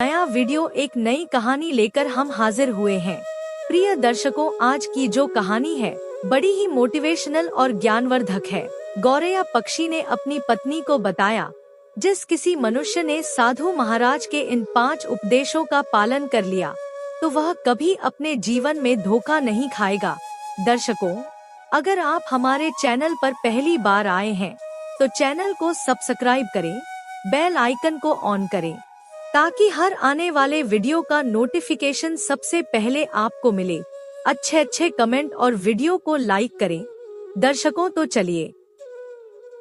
नया वीडियो एक नई कहानी लेकर हम हाजिर हुए हैं। प्रिय दर्शकों, आज की जो कहानी है बड़ी ही मोटिवेशनल और ज्ञानवर्धक है। गौरैया पक्षी ने अपनी पत्नी को बताया, जिस किसी मनुष्य ने साधु महाराज के इन 5 उपदेशों का पालन कर लिया तो वह कभी अपने जीवन में धोखा नहीं खाएगा। दर्शकों, अगर आप हमारे चैनल पर पहली बार आए हैं तो चैनल को सब्सक्राइब करें, बेल आइकन को ऑन करें ताकि हर आने वाले वीडियो का नोटिफिकेशन सबसे पहले आपको मिले। अच्छे कमेंट और वीडियो को लाइक करें। दर्शकों, तो चलिए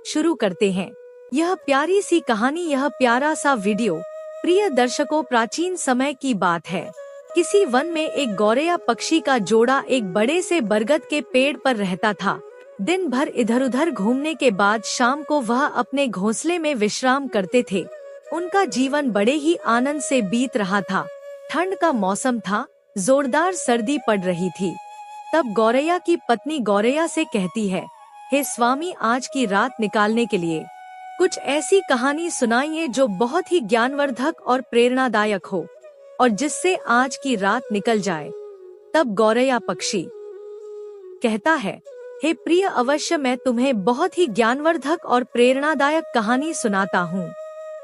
शुरू करते हैं यह प्यारी सी कहानी, यह प्यारा सा वीडियो। प्रिय दर्शकों, प्राचीन समय की बात है। किसी वन में एक गौरैया पक्षी का जोड़ा एक बड़े से बरगद के पेड़ पर रहता था। दिन भर इधर उधर घूमने के बाद शाम को वह अपने घोंसले में विश्राम करते थे। उनका जीवन बड़े ही आनंद से बीत रहा था। ठंड का मौसम था, जोरदार सर्दी पड़ रही थी। तब गौरैया की पत्नी गौरैया से कहती है, हे स्वामी, आज की रात निकालने के लिए कुछ ऐसी कहानी सुनाइए जो बहुत ही ज्ञानवर्धक और प्रेरणादायक हो और जिससे आज की रात निकल जाए। तब गौरैया पक्षी कहता है, हे प्रिय, अवश्य मैं तुम्हें बहुत ही ज्ञानवर्धक और प्रेरणादायक कहानी सुनाता हूँ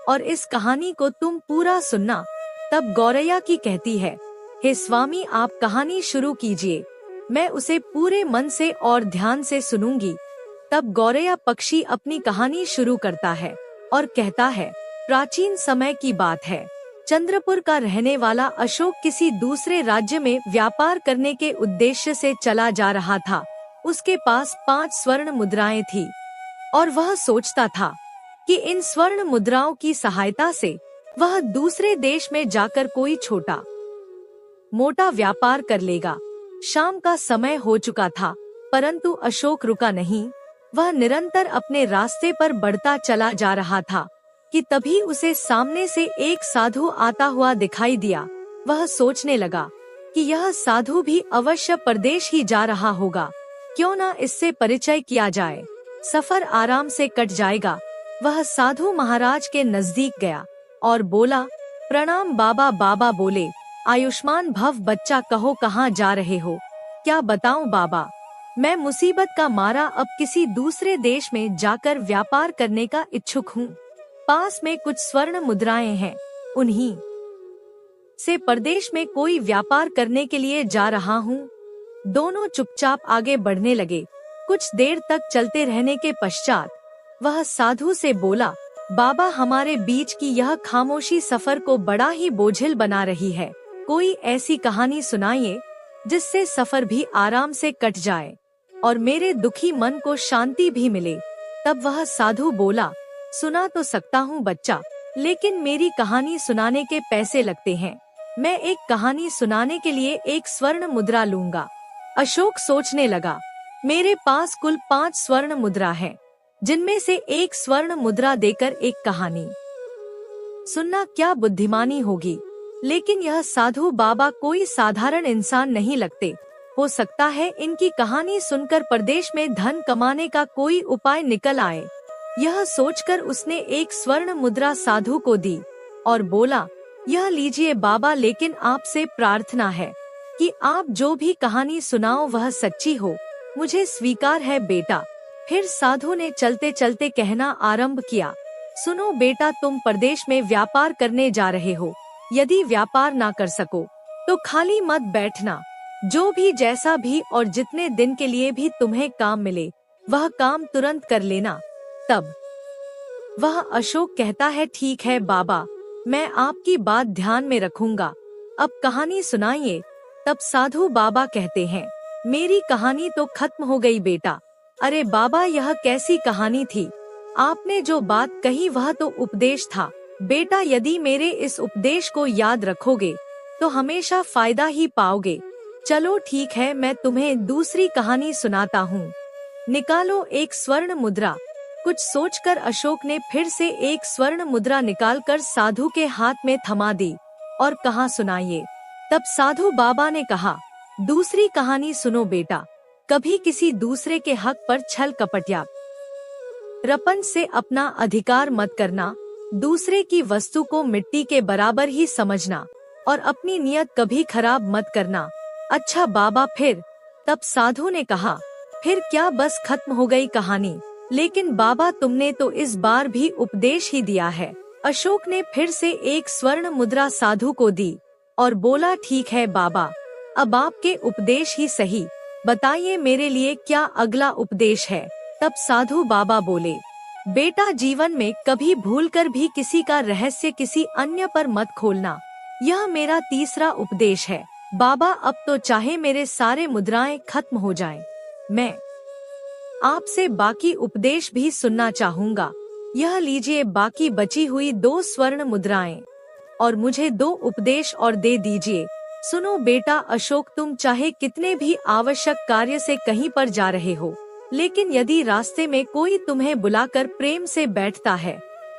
और इस कहानी को तुम पूरा सुनना। तब गौरैया की कहती है, हे स्वामी, आप कहानी शुरू कीजिए, मैं उसे पूरे मन से और ध्यान से सुनूंगी। तब गौरैया पक्षी अपनी कहानी शुरू करता है और कहता है, प्राचीन समय की बात है। चंद्रपुर का रहने वाला अशोक किसी दूसरे राज्य में व्यापार करने के उद्देश्य से चला जा रहा था। उसके पास 5 स्वर्ण मुद्राएं थी और वह सोचता था कि इन स्वर्ण मुद्राओं की सहायता से वह दूसरे देश में जाकर कोई छोटा मोटा व्यापार कर लेगा। शाम का समय हो चुका था, परंतु अशोक रुका नहीं। वह निरंतर अपने रास्ते पर बढ़ता चला जा रहा था कि तभी उसे सामने से एक साधु आता हुआ दिखाई दिया। वह सोचने लगा कि यह साधु भी अवश्य परदेश ही जा रहा होगा, क्यों न इससे परिचय किया जाए, सफर आराम से कट जाएगा। वह साधु महाराज के नजदीक गया और बोला, प्रणाम बाबा। बाबा बोले, आयुष्मान भव बच्चा, कहो कहाँ जा रहे हो? क्या बताऊं बाबा, मैं मुसीबत का मारा अब किसी दूसरे देश में जाकर व्यापार करने का इच्छुक हूँ। पास में कुछ स्वर्ण मुद्राएं हैं, उन्हीं से परदेश में कोई व्यापार करने के लिए जा रहा हूँ। दोनों चुपचाप आगे बढ़ने लगे। कुछ देर तक चलते रहने के पश्चात वह साधु से बोला, बाबा, हमारे बीच की यह खामोशी सफर को बड़ा ही बोझिल बना रही है। कोई ऐसी कहानी सुनाइए जिससे सफर भी आराम से कट जाए और मेरे दुखी मन को शांति भी मिले। तब वह साधु बोला, सुना तो सकता हूँ बच्चा, लेकिन मेरी कहानी सुनाने के पैसे लगते हैं। मैं एक कहानी सुनाने के लिए 1 स्वर्ण मुद्रा लूंगा। अशोक सोचने लगा, मेरे पास कुल 5 स्वर्ण मुद्रा है, जिनमें से 1 स्वर्ण मुद्रा देकर एक कहानी सुनना क्या बुद्धिमानी होगी। लेकिन यह साधु बाबा कोई साधारण इंसान नहीं लगते। हो सकता है इनकी कहानी सुनकर परदेश में धन कमाने का कोई उपाय निकल आए। यह सोचकर उसने 1 स्वर्ण मुद्रा साधु को दी और बोला, यह लीजिए बाबा, लेकिन आपसे प्रार्थना है कि आप जो भी कहानी सुनाओ वह सच्ची हो। मुझे स्वीकार है बेटा। फिर साधु ने चलते चलते कहना आरंभ किया, सुनो बेटा, तुम परदेश में व्यापार करने जा रहे हो। यदि व्यापार ना कर सको तो खाली मत बैठना। जो भी, जैसा भी और जितने दिन के लिए भी तुम्हें काम मिले वह काम तुरंत कर लेना। तब वह अशोक कहता है, ठीक है बाबा, मैं आपकी बात ध्यान में रखूंगा। अब कहानी सुनाइए। तब साधु बाबा कहते हैं, मेरी कहानी तो खत्म हो गई बेटा। अरे बाबा, यह कैसी कहानी थी? आपने जो बात कही वह तो उपदेश था बेटा। यदि मेरे इस उपदेश को याद रखोगे तो हमेशा फायदा ही पाओगे। चलो ठीक है, मैं तुम्हें दूसरी कहानी सुनाता हूँ। निकालो 1 स्वर्ण मुद्रा। कुछ सोचकर अशोक ने फिर से 1 स्वर्ण मुद्रा निकालकर साधु के हाथ में थमा दी और कहा, सुनाइए। तब साधु बाबा ने कहा, दूसरी कहानी सुनो बेटा। कभी किसी दूसरे के हक पर छल कपट या रपन से अपना अधिकार मत करना। दूसरे की वस्तु को मिट्टी के बराबर ही समझना और अपनी नियत कभी खराब मत करना। अच्छा बाबा फिर? तब साधु ने कहा, फिर क्या बस खत्म हो गई कहानी? लेकिन बाबा तुमने तो इस बार भी उपदेश ही दिया है। अशोक ने फिर से एक स्वर्ण मुद्रा साधु को दी और बोला, ठीक है बाबा, अब आपके उपदेश ही सही, बताइए मेरे लिए क्या अगला उपदेश है। तब साधु बाबा बोले, बेटा जीवन में कभी भूलकर भी किसी का रहस्य किसी अन्य पर मत खोलना, यह मेरा तीसरा उपदेश है। बाबा अब तो चाहे मेरे सारे मुद्राएं खत्म हो जाएं, मैं आपसे बाकी उपदेश भी सुनना चाहूँगा। यह लीजिए बाकी बची हुई 2 स्वर्ण मुद्राएं और मुझे 2 उपदेश और दे दीजिए। सुनो बेटा अशोक, तुम चाहे कितने भी आवश्यक कार्य से कहीं पर जा रहे हो, लेकिन यदि रास्ते में कोई तुम्हें बुलाकर प्रेम से बैठता है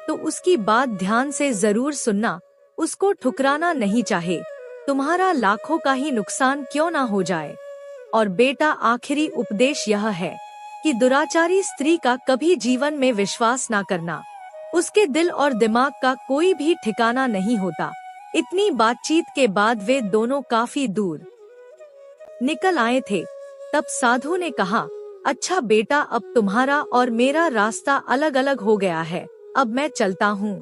तो उसकी बात ध्यान से जरूर सुनना, उसको ठुकराना नहीं, चाहे तुम्हारा लाखों का ही नुकसान क्यों ना हो जाए। और बेटा आखिरी उपदेश यह है कि दुराचारी स्त्री का कभी जीवन में विश्वास ना करना, उसके दिल और दिमाग का कोई भी ठिकाना नहीं होता। इतनी बातचीत के बाद वे दोनों काफी दूर निकल आए थे। तब साधु ने कहा, अच्छा बेटा अब तुम्हारा और मेरा रास्ता अलग अलग हो गया है, अब मैं चलता हूँ।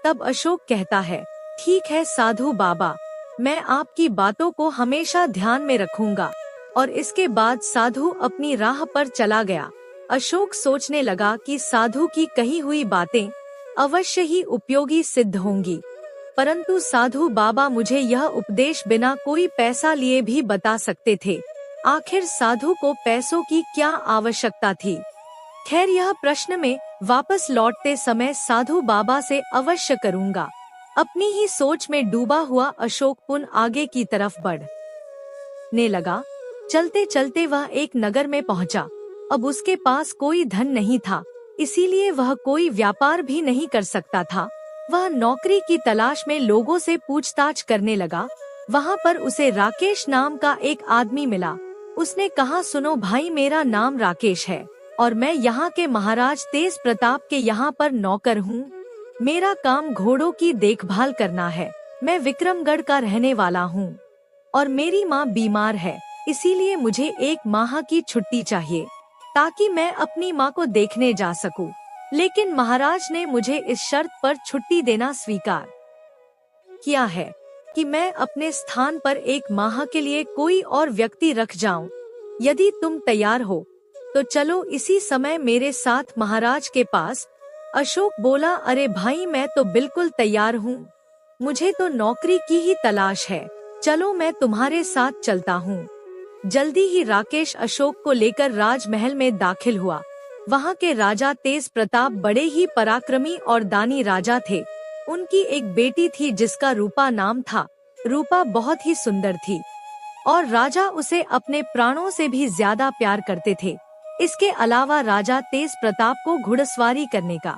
तब अशोक कहता है, ठीक है साधु बाबा, मैं आपकी बातों को हमेशा ध्यान में रखूंगा। और इसके बाद साधु अपनी राह पर चला गया। अशोक सोचने लगा कि साधु की कही हुई बातें अवश्य ही उपयोगी सिद्ध होंगी, परंतु साधु बाबा मुझे यह उपदेश बिना कोई पैसा लिए भी बता सकते थे। आखिर साधु को पैसों की क्या आवश्यकता थी? खैर यह प्रश्न में वापस लौटते समय साधु बाबा से अवश्य करूंगा। अपनी ही सोच में डूबा हुआ अशोक पुनः आगे की तरफ बढ़ने लगा। चलते चलते वह एक नगर में पहुंचा। अब उसके पास कोई धन नहीं था, इसीलिए वह कोई व्यापार भी नहीं कर सकता था। वह नौकरी की तलाश में लोगों से पूछताछ करने लगा। वहाँ पर उसे राकेश नाम का एक आदमी मिला। उसने कहा, सुनो भाई, मेरा नाम राकेश है और मैं यहाँ के महाराज तेज प्रताप के यहाँ पर नौकर हूँ। मेरा काम घोड़ों की देखभाल करना है। मैं विक्रमगढ़ का रहने वाला हूँ और मेरी माँ बीमार है, इसीलिए मुझे 1 माह की छुट्टी चाहिए ताकि मैं अपनी माँ को देखने जा सकूं। लेकिन महाराज ने मुझे इस शर्त पर छुट्टी देना स्वीकार किया है कि मैं अपने स्थान पर 1 माह के लिए कोई और व्यक्ति रख जाऊं। यदि तुम तैयार हो तो चलो इसी समय मेरे साथ महाराज के पास। अशोक बोला, अरे भाई मैं तो बिल्कुल तैयार हूँ, मुझे तो नौकरी की ही तलाश है, चलो मैं तुम्हारे साथ चलता हूँ। जल्दी ही राकेश अशोक को लेकर राजमहल में दाखिल हुआ। वहाँ के राजा तेज प्रताप बड़े ही पराक्रमी और दानी राजा थे। उनकी एक बेटी थी जिसका रूपा नाम था। रूपा बहुत ही सुंदर थी और राजा उसे अपने प्राणों से भी ज्यादा प्यार करते थे। इसके अलावा राजा तेज प्रताप को घुड़सवारी करने का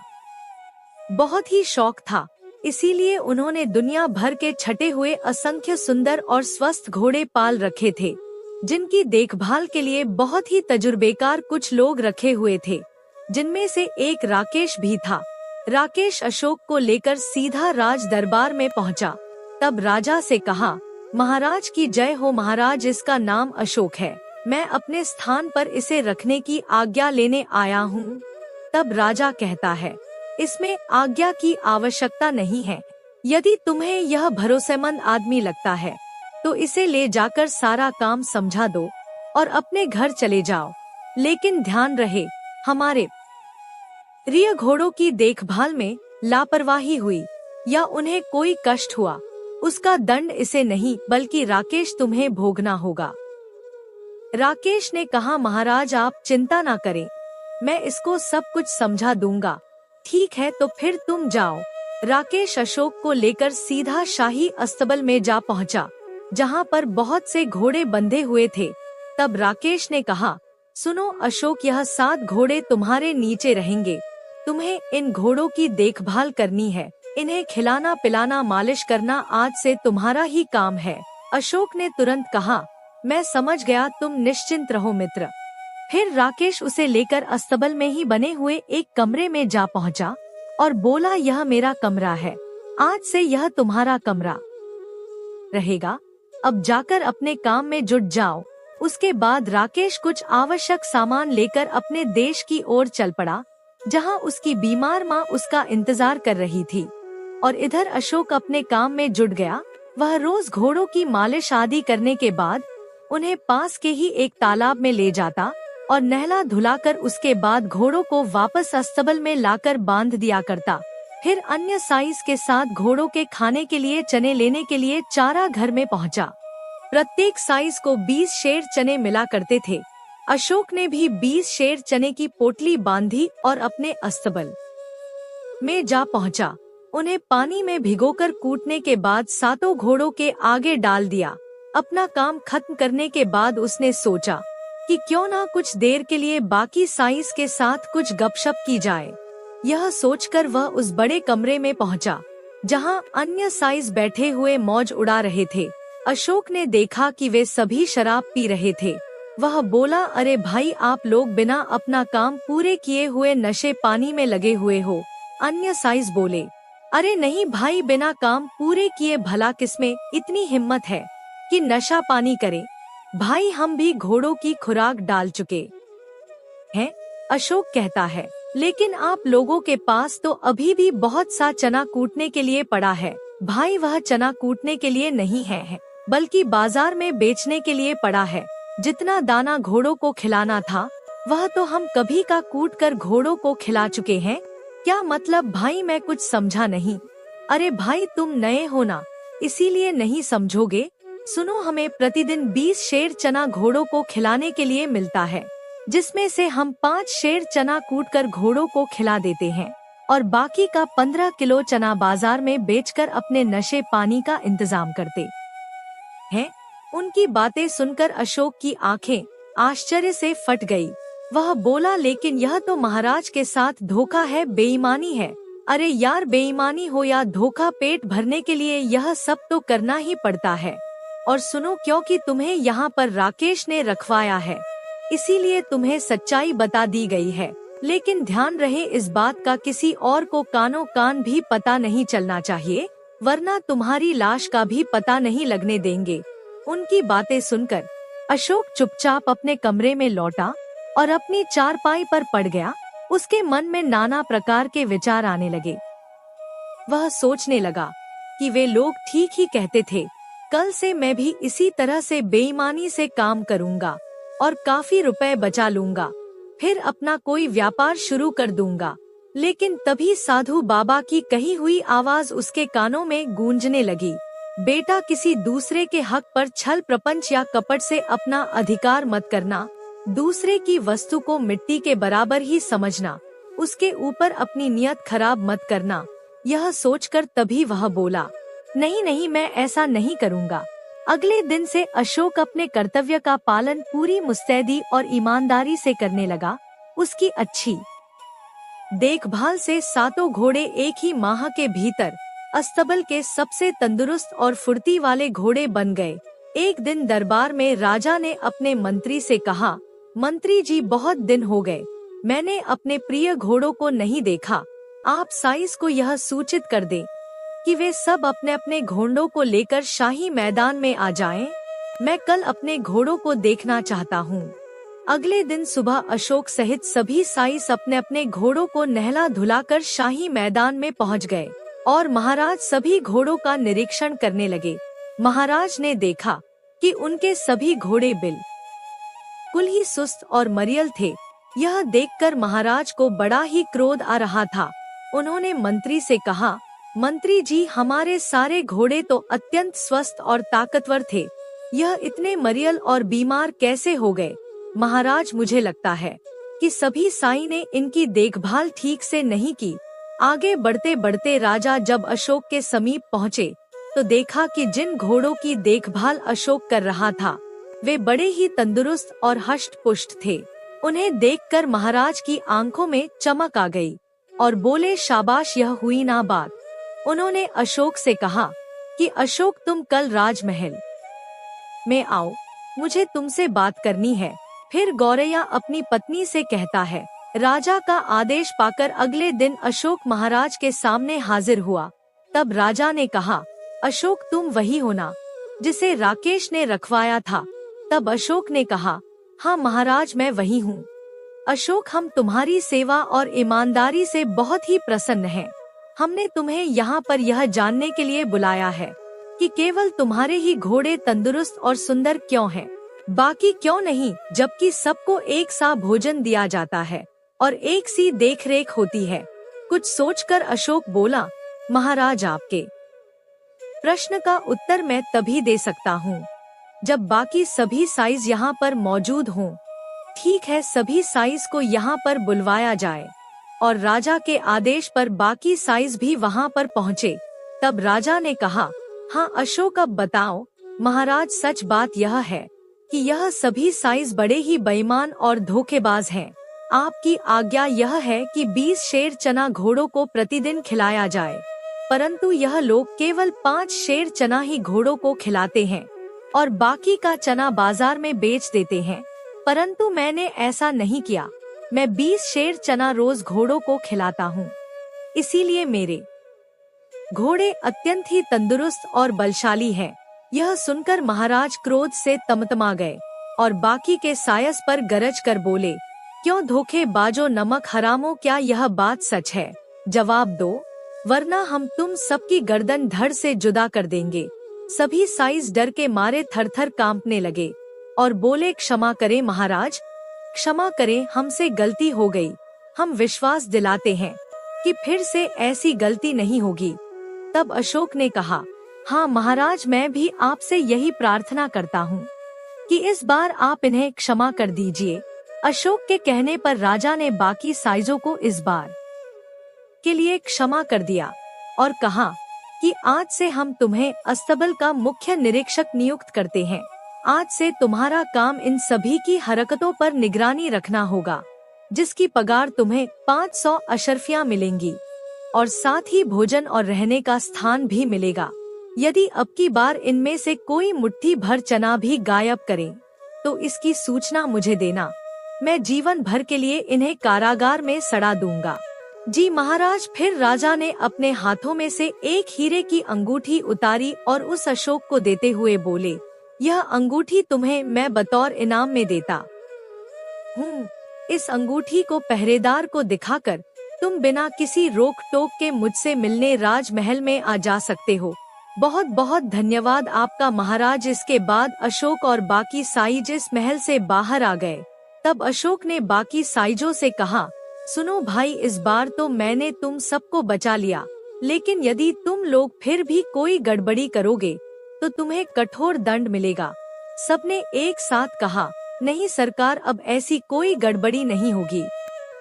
बहुत ही शौक था, इसीलिए उन्होंने दुनिया भर के छटे हुए असंख्य सुंदर और स्वस्थ घोड़े पाल रखे थे, जिनकी देखभाल के लिए बहुत ही तजुर्बेकार कुछ लोग रखे हुए थे, जिनमें से एक राकेश भी था। राकेश अशोक को लेकर सीधा राज दरबार में पहुंचा। तब राजा से कहा, महाराज की जय हो महाराज, इसका नाम अशोक है, मैं अपने स्थान पर इसे रखने की आज्ञा लेने आया हूँ। तब राजा कहता है, इसमें आज्ञा की आवश्यकता नहीं है। यदि तुम्हें यह भरोसेमंद आदमी लगता है तो इसे ले जाकर सारा काम समझा दो और अपने घर चले जाओ। लेकिन ध्यान रहे, हमारे प्रिय घोड़ों की देखभाल में लापरवाही हुई या उन्हें कोई कष्ट हुआ, उसका दंड इसे नहीं बल्कि राकेश तुम्हें भोगना होगा। राकेश ने कहा, महाराज आप चिंता ना करें, मैं इसको सब कुछ समझा दूंगा। ठीक है तो फिर तुम जाओ। राकेश अशोक को लेकर सीधा शाही अस्तबल में जा पहुंचा, जहां पर बहुत से घोड़े बंधे हुए थे। तब राकेश ने कहा, सुनो अशोक, यह 7 घोड़े तुम्हारे नीचे रहेंगे। तुम्हें इन घोड़ों की देखभाल करनी है, इन्हें खिलाना पिलाना मालिश करना आज से तुम्हारा ही काम है। अशोक ने तुरंत कहा, मैं समझ गया, तुम निश्चिंत रहो मित्र। फिर राकेश उसे लेकर अस्तबल में ही बने हुए एक कमरे में जा पहुंचा और बोला, यह मेरा कमरा है, आज से यह तुम्हारा कमरा रहेगा, अब जाकर अपने काम में जुट जाओ। उसके बाद राकेश कुछ आवश्यक सामान लेकर अपने देश की ओर चल पड़ा, जहां उसकी बीमार माँ उसका इंतजार कर रही थी। और इधर अशोक अपने काम में जुट गया। वह रोज घोड़ों की मालिश आदि करने के बाद उन्हें पास के ही एक तालाब में ले जाता और नहला धुलाकर उसके बाद घोड़ों को वापस अस्तबल में लाकर बांध दिया करता। फिर अन्य साइज के साथ घोड़ों के खाने के लिए चने लेने के लिए चारा घर में पहुंचा। प्रत्येक साइज को 20 शेर चने मिला करते थे। अशोक ने भी 20 शेर चने की पोटली बांधी और अपने अस्तबल में जा पहुंचा। उन्हें पानी में भिगोकर कूटने के बाद सातों घोड़ों के आगे डाल दिया। अपना काम खत्म करने के बाद उसने सोचा कि क्यों ना कुछ देर के लिए बाकी साइज के साथ कुछ गपशप की जाए। यह सोचकर वह उस बड़े कमरे में पहुंचा, जहां अन्य साइज बैठे हुए मौज उड़ा रहे थे। अशोक ने देखा कि वे सभी शराब पी रहे थे। वह बोला, अरे भाई, आप लोग बिना अपना काम पूरे किए हुए नशे पानी में लगे हुए हो। अन्य साइज बोले, अरे नहीं भाई, बिना काम पूरे किए भला किसमें इतनी हिम्मत है कि नशा पानी करे। भाई, हम भी घोड़ों की खुराक डाल चुके हैं, अशोक कहता है, लेकिन आप लोगों के पास तो अभी भी बहुत सा चना कूटने के लिए पड़ा है। भाई, वह चना कूटने के लिए नहीं है, बल्कि बाजार में बेचने के लिए पड़ा है। जितना दाना घोड़ों को खिलाना था वह तो हम कभी का कूट कर घोड़ों को खिला चुके हैं। क्या मतलब भाई, मैं कुछ समझा नहीं। अरे भाई, तुम नए हो ना, इसीलिए नहीं समझोगे। सुनो, हमें प्रतिदिन 20 शेर चना घोड़ों को खिलाने के लिए मिलता है, जिसमें से हम 5 शेर चना कूटकर घोड़ों को खिला देते हैं और बाकी का 15 किलो चना बाजार में बेचकर अपने नशे पानी का इंतजाम करते हैं। उनकी बातें सुनकर अशोक की आंखें आश्चर्य से फट गई। वह बोला, लेकिन यह तो महाराज के साथ धोखा है, बेईमानी है। अरे यार, बेईमानी हो या धोखा, पेट भरने के लिए यह सब तो करना ही पड़ता है। और सुनो, क्योंकि तुम्हें यहाँ पर राकेश ने रखवाया है, इसीलिए तुम्हें सच्चाई बता दी गई है। लेकिन ध्यान रहे, इस बात का किसी और को कानों कान भी पता नहीं चलना चाहिए, वरना तुम्हारी लाश का भी पता नहीं लगने देंगे। उनकी बातें सुनकर अशोक चुपचाप अपने कमरे में लौटा और अपनी चारपाई पर पड़ गया। उसके मन में नाना प्रकार के विचार आने लगे। वह सोचने लगा कि वे लोग ठीक ही कहते थे। कल से मैं भी इसी तरह से बेईमानी से काम करूंगा और काफी रुपए बचा लूंगा, फिर अपना कोई व्यापार शुरू कर दूंगा। लेकिन तभी साधु बाबा की कही हुई आवाज उसके कानों में गूंजने लगी, बेटा, किसी दूसरे के हक पर छल प्रपंच या कपट से अपना अधिकार मत करना। दूसरे की वस्तु को मिट्टी के बराबर ही समझना, उसके ऊपर अपनी नियत खराब मत करना। यह सोचकर तभी वह बोला, नहीं नहीं, मैं ऐसा नहीं करूँगा। अगले दिन से अशोक अपने कर्तव्य का पालन पूरी मुस्तैदी और ईमानदारी से करने लगा। उसकी अच्छी देखभाल से सातों घोड़े एक ही माह के भीतर अस्तबल के सबसे तंदुरुस्त और फुर्ती वाले घोड़े बन गए। एक दिन दरबार में राजा ने अपने मंत्री से कहा, मंत्री जी, बहुत दिन हो गए, मैंने अपने प्रिय घोड़ों को नहीं देखा। आप साइस को यह सूचित कर दें कि वे सब अपने अपने घोड़ों को लेकर शाही मैदान में आ जाएं। मैं कल अपने घोड़ों को देखना चाहता हूँ। अगले दिन सुबह अशोक सहित सभी साइस अपने अपने घोड़ों को नहला धुलाकर शाही मैदान में पहुँच गए और महाराज सभी घोड़ों का निरीक्षण करने लगे। महाराज ने देखा कि उनके सभी घोड़े बिल्कुल ही सुस्त और मरियल थे। यह देखकर महाराज को बड़ा ही क्रोध आ रहा था। उन्होंने मंत्री से कहा, मंत्री जी, हमारे सारे घोड़े तो अत्यंत स्वस्थ और ताकतवर थे, यह इतने मरियल और बीमार कैसे हो गए? महाराज, मुझे लगता है कि सभी साई ने इनकी देखभाल ठीक से नहीं की। आगे बढ़ते बढ़ते राजा जब अशोक के समीप पहुँचे तो देखा कि जिन घोड़ों की देखभाल अशोक कर रहा था वे बड़े ही तंदुरुस्त और हष्ट पुष्ट थे। उन्हें देखकर महाराज की आंखों में चमक आ गई और बोले, शाबाश, यह हुई ना बात। उन्होंने अशोक से कहा कि अशोक, तुम कल राजमहल में आओ, मुझे तुमसे बात करनी है। फिर गौरैया अपनी पत्नी से कहता है, राजा का आदेश पाकर अगले दिन अशोक महाराज के सामने हाजिर हुआ। तब राजा ने कहा, अशोक तुम वही हो ना जिसे राकेश ने रखवाया था? तब अशोक ने कहा, हाँ महाराज मैं वही हूँ। अशोक हम तुम्हारी सेवा और ईमानदारी से बहुत ही प्रसन्न हैं। हमने तुम्हें यहाँ पर यह जानने के लिए बुलाया है कि केवल तुम्हारे ही घोड़े तंदुरुस्त और सुंदर क्यों हैं, बाकी क्यों नहीं, जबकि सबको एक सा भोजन दिया जाता है और एक सी देखरेख होती है। कुछ सोचकर अशोक बोला, महाराज आपके प्रश्न का उत्तर मैं तभी दे सकता हूँ जब बाकी सभी साइज यहाँ पर मौजूद हों। ठीक है, सभी साइज को यहाँ पर बुलवाया जाए। और राजा के आदेश पर बाकी साइज भी वहाँ पर पहुँचे। तब राजा ने कहा, हाँ अशोक अब बताओ महाराज, सच बात यह है कि यह सभी साइज बड़े ही बेईमान और धोखेबाज हैं। आपकी आज्ञा यह है कि 20 शेर चना घोड़ों को प्रतिदिन खिलाया जाए, परंतु यह लोग केवल 5 शेर चना ही घोड़ों को खिलाते हैं और बाकी का चना बाजार में बेच देते हैं। परंतु मैंने ऐसा नहीं किया। मैं 20 शेर चना रोज घोड़ों को खिलाता हूँ, इसीलिए मेरे घोड़े अत्यंत ही तंदुरुस्त और बलशाली हैं। यह सुनकर महाराज क्रोध से तमतमा गए और बाकी के सायस पर गरज कर बोले, क्यों धोखेबाजो नमक हरामो, क्या यह बात सच है? जवाब दो, वरना हम तुम सबकी गर्दन धड़ से जुदा कर देंगे। सभी साइज डर के मारे थरथर कांपने लगे और बोले, क्षमा करें महाराज, क्षमा करें, हमसे गलती हो गई। हम विश्वास दिलाते हैं कि फिर से ऐसी गलती नहीं होगी। तब अशोक ने कहा, हाँ महाराज, मैं भी आपसे यही प्रार्थना करता हूँ कि इस बार आप इन्हें क्षमा कर दीजिए। अशोक के कहने पर राजा ने बाकी साइजों को इस बार के लिए क्षमा कर दिया और कहा कि आज से हम तुम्हें अस्तबल का मुख्य निरीक्षक नियुक्त करते हैं। आज से तुम्हारा काम इन सभी की हरकतों पर निगरानी रखना होगा, जिसकी पगार तुम्हें 500 अशर्फियाँ मिलेंगी और साथ ही भोजन और रहने का स्थान भी मिलेगा। यदि अब की बार इनमें से कोई मुट्ठी भर चना भी गायब करे तो इसकी सूचना मुझे देना। मैं जीवन भर के लिए इन्हें कारागार में सड़ा दूंगा। जी महाराज। फिर राजा ने अपने हाथों में से एक हीरे की अंगूठी उतारी और उस अशोक को देते हुए बोले, यह अंगूठी तुम्हें मैं बतौर इनाम में देता हूँ। इस अंगूठी को पहरेदार को दिखाकर तुम बिना किसी रोक टोक के मुझसे मिलने राजमहल में आ जा सकते हो। बहुत बहुत धन्यवाद आपका महाराज। इसके बाद अशोक और बाकी साइज इस महल से बाहर आ गए। तब अशोक ने बाकी साइजों से कहा, सुनो भाई, इस बार तो मैंने तुम सबको बचा लिया, लेकिन यदि तुम लोग फिर भी कोई गड़बड़ी करोगे तो तुम्हें कठोर दंड मिलेगा। सबने एक साथ कहा, नहीं सरकार, अब ऐसी कोई गड़बड़ी नहीं होगी।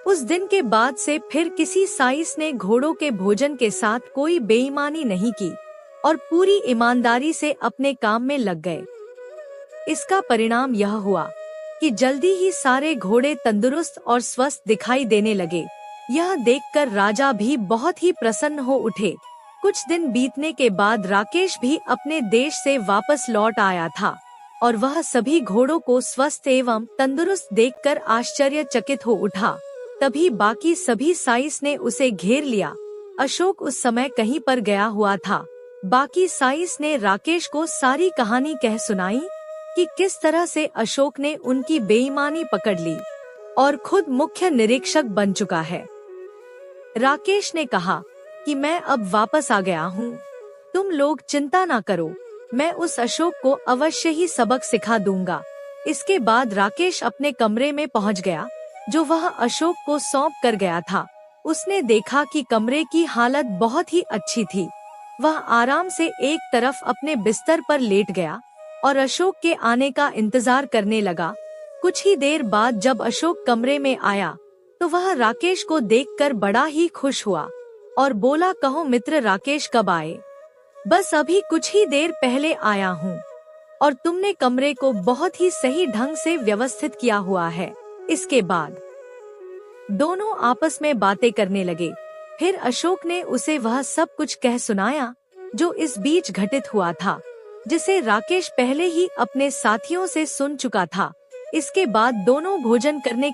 उस दिन के बाद से फिर किसी साइस ने घोड़ों के भोजन के साथ कोई बेईमानी नहीं की और पूरी ईमानदारी से अपने काम में लग गए। इसका परिणाम यह हुआ कि जल्दी ही सारे घोड़े तंदुरुस्त और स्वस्थ दिखाई देने लगे। यह देखकर राजा भी बहुत ही प्रसन्न हो उठे। कुछ दिन बीतने के बाद राकेश भी अपने देश से वापस लौट आया था और वह सभी घोड़ों को स्वस्थ एवं तंदुरुस्त देखकर आश्चर्यचकित हो उठा। तभी बाकी सभी साइस ने उसे घेर लिया। अशोक उस समय कहीं पर गया हुआ था। बाकी साइस ने राकेश को सारी कहानी कह सुनाई कि किस तरह से अशोक ने उनकी बेईमानी पकड़ ली और खुद मुख्य निरीक्षक बन चुका है। राकेश ने कहा कि मैं अब वापस आ गया हूँ, तुम लोग चिंता ना करो, मैं उस अशोक को अवश्य ही सबक सिखा दूंगा। इसके बाद राकेश अपने कमरे में पहुँच गया जो वह अशोक को सौंप कर गया था। उसने देखा कि कमरे की हालत बहुत ही अच्छी थी। वह आराम से एक तरफ अपने बिस्तर पर लेट गया और अशोक के आने का इंतजार करने लगा। कुछ ही देर बाद जब अशोक कमरे में आया तो वह राकेश को देखकर बड़ा ही खुश हुआ और बोला, कहो मित्र राकेश, कब आए? बस अभी कुछ ही देर पहले आया हूँ और तुमने कमरे को बहुत ही सही ढंग से व्यवस्थित किया हुआ है। इसके बाद दोनों आपस में बातें करने लगे। फिर अशोक ने उसे वह सब कुछ कह सुनाया जो इस बीच घटित हुआ था, जिसे राकेश पहले ही अपने साथियों से सुन चुका था। इसके बाद दोनों भोजन करने